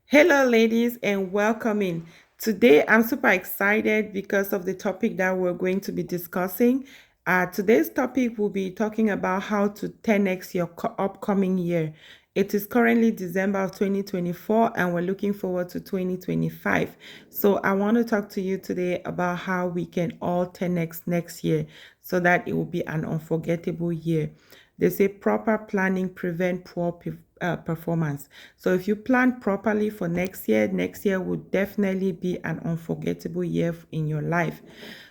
Hello, ladies, and welcome in. Today, I'm super excited because of the topic that we're going to be discussing. Today's topic will be talking about how to 10x your upcoming year. It is currently December of 2024, and we're looking forward to 2025. So, I want to talk to you today about how we can all 10x next year so that it will be an unforgettable year. They say proper planning prevent poor performance. So if you plan properly for next year will definitely be an unforgettable year in your life.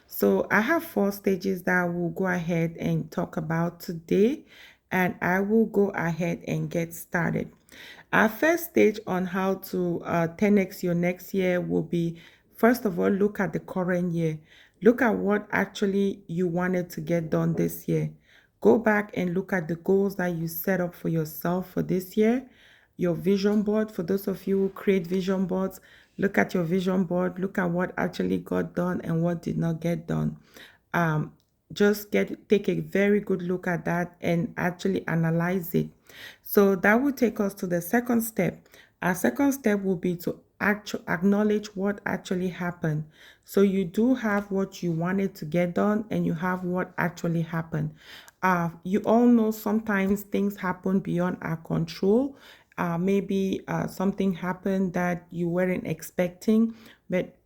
So I have four stages that I will go ahead and talk about today, and I will go ahead and get started. Our first stage on how to 10x your next year will be, first of all, look at the current year. Look at what actually you wanted to get done this year. Go back and look at the goals that you set up for yourself for this year. Your vision board, for those of you who create vision boards, look at your vision board, look at what actually got done and what did not get done. Um, just take a very good look at that and actually analyze it. So that will take us to the second step. Our second step will be to acknowledge what actually happened. So you do have what you wanted to get done and you have what actually happened. You all know sometimes things happen beyond our control. Maybe something happened that you weren't expecting, but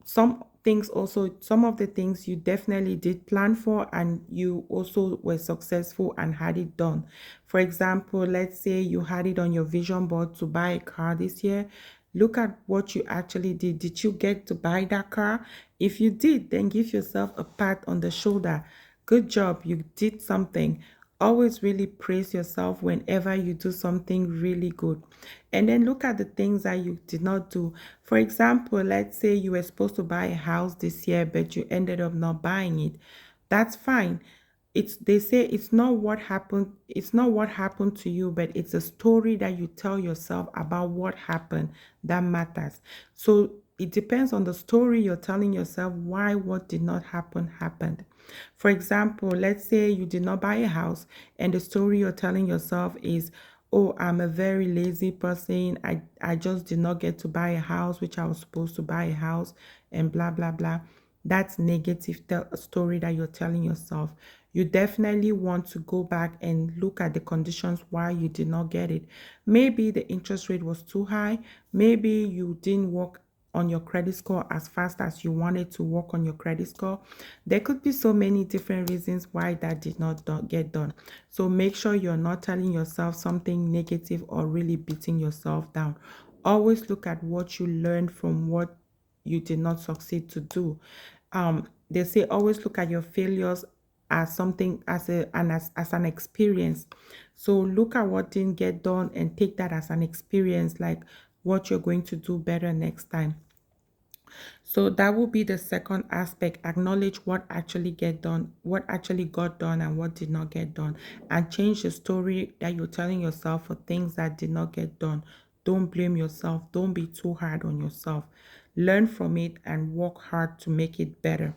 some of the things you definitely did plan for and you also were successful and had it done. For example, let's say you had it on your vision board to buy a car this year. Look at what you actually did you get to buy that car? If you did, then give yourself a pat on the shoulder. Good job, you did something. Always really praise yourself whenever you do something really good. And then look at the things that you did not do. For example, let's say you were supposed to buy a house this year, but you ended up not buying it. That's fine. They say it's not what happened to you, but it's a story that you tell yourself about what happened that matters. So it depends on the story you're telling yourself why what did not happen happened. For example, let's say you did not buy a house and the story you're telling yourself is, oh, I'm a very lazy person. I just did not get to buy a house, which I was supposed to buy a house, and blah, blah, blah. That's negative story that you're telling yourself. You definitely want to go back and look at the conditions why you did not get it. Maybe the interest rate was too high. Maybe you didn't work on your credit score as fast as you wanted to work on your credit score. There could be so many different reasons why that did not get done. So make sure you're not telling yourself something negative or really beating yourself down. Always look at what you learned from what you did not succeed to do. They say always look at your failures as something as an experience. So look at what didn't get done and take that as an experience, like what you're going to do better next time. So that will be the second aspect. Acknowledge what actually get done, what actually got done and what did not get done. And change the story that you're telling yourself for things that did not get done. Don't blame yourself. Don't be too hard on yourself. Learn from it and work hard to make it better.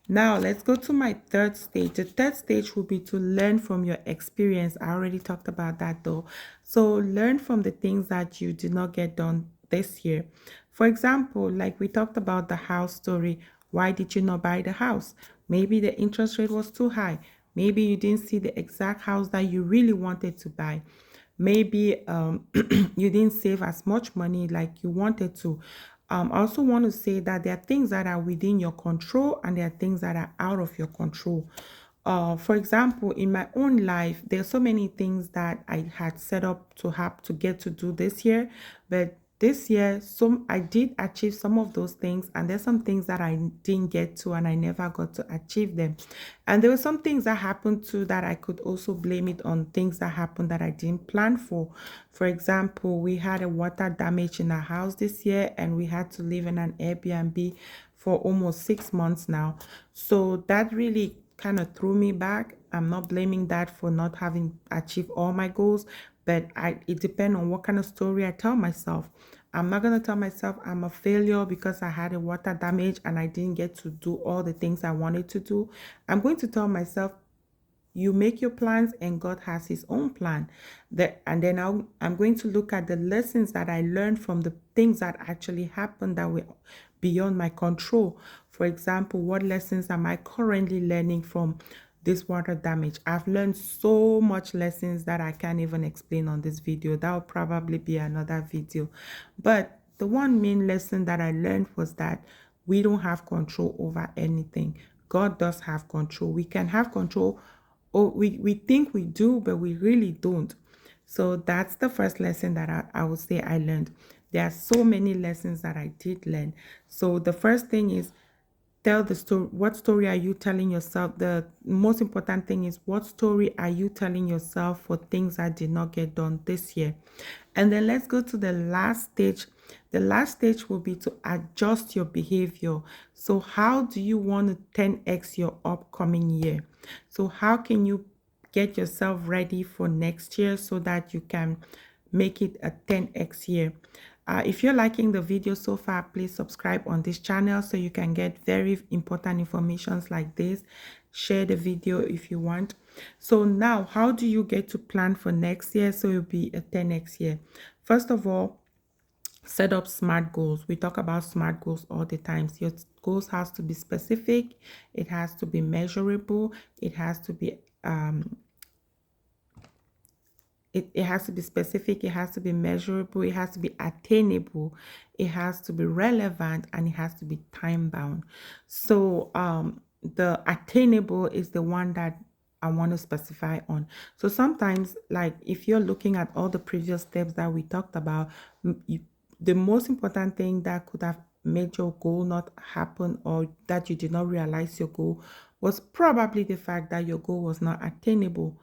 Now, let's go to my third stage. The third stage will be to learn from your experience. I already talked about that though. So, learn from the things that you did not get done this year. For example, like we talked about the house story. Why did you not buy the house? Maybe the interest rate was too high. Maybe you didn't see the exact house that you really wanted to buy. Maybe you didn't save as much money like you wanted to. I also want to say that there are things that are within your control and there are things that are out of your control. For example, in my own life, there are so many things that I had set up to have to get to do this year, but this year, I did achieve some of those things, and there's some things that I didn't get to, and I never got to achieve them. And there were some things that happened too that I could also blame it on things that happened that I didn't plan for. For example, we had a water damage in our house this year, and we had to live in an Airbnb for almost 6 months now. So that really kind of threw me back. I'm not blaming that for not having achieved all my goals, but it depends on what kind of story I tell myself. I'm not going to tell myself I'm a failure because I had a water damage and I didn't get to do all the things I wanted to do. I'm going to tell myself you make your plans and God has his own plan. And then I'm going to look at the lessons that I learned from the things that actually happened that were beyond my control. For example, what lessons am I currently learning from this water damage? I've learned so much lessons that I can't even explain on this video. That will probably be another video. But the one main lesson that I learned was that we don't have control over anything. God does have control. We can have control, or we think we do, but we really don't. So that's the first lesson that I would say I learned. There are so many lessons that I did learn. So the first thing is, tell the story. What story are you telling yourself? The most important thing is, what story are you telling yourself for things that did not get done this year? And then let's go to the last stage. The last stage will be to adjust your behavior. So how do you want to 10x your upcoming year? So how can you get yourself ready for next year so that you can make it a 10x year? If you're liking the video so far, please subscribe on this channel so you can get very important informations like this. Share the video if you want. So now, how do you get to plan for next year so it'll be a 10x year? First of all, set up SMART goals. We talk about SMART goals all the time. Your goals has to be specific, it has to be measurable, it has to be it has to be specific, it has to be measurable, it has to be attainable, it has to be relevant, and it has to be time bound. So the attainable is the one that I want to specify on. So sometimes, like if you're looking at all the previous steps that we talked about, the most important thing that could have made your goal not happen, or that you did not realize your goal, was probably the fact that your goal was not attainable.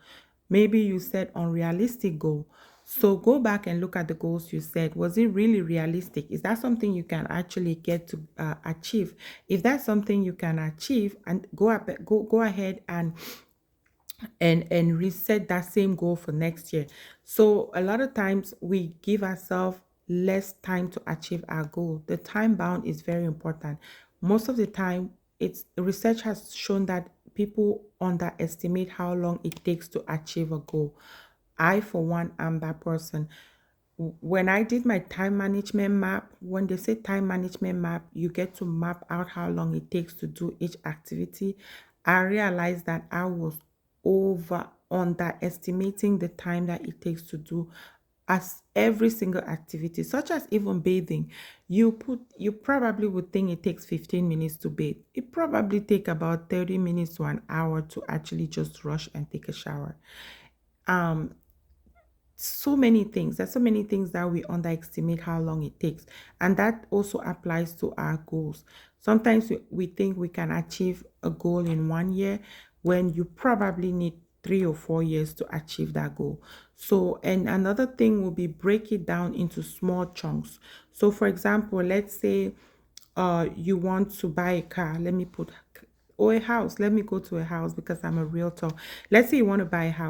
Maybe you set unrealistic goal. So go back and look at the goals you set. Was it really realistic? Is that something you can actually get to achieve? If that's something you can achieve, and go ahead and reset that same goal for next year. So a lot of times we give ourselves less time to achieve our goal. The time bound is very important. Most of the time, it's research has shown that people underestimate how long it takes to achieve a goal. I, for one, am that person. When I did my time management map, when they say time management map, you get to map out how long it takes to do each activity. I realized that I was underestimating the time that it takes to do as every single activity, such as even bathing. You probably would think it takes 15 minutes to bathe. It probably take about 30 minutes to an hour to actually just rush and take a shower. So many things. There's so many things that we underestimate how long it takes. And that also applies to our goals. Sometimes we think we can achieve a goal in 1 year when you probably need 3 or 4 years to achieve that goal. So, and another thing will be, break it down into small chunks. So for example, let's say you want to buy a car. Let me put, or a house. Let me go to a house because I'm a realtor. Let's say you want to buy a house.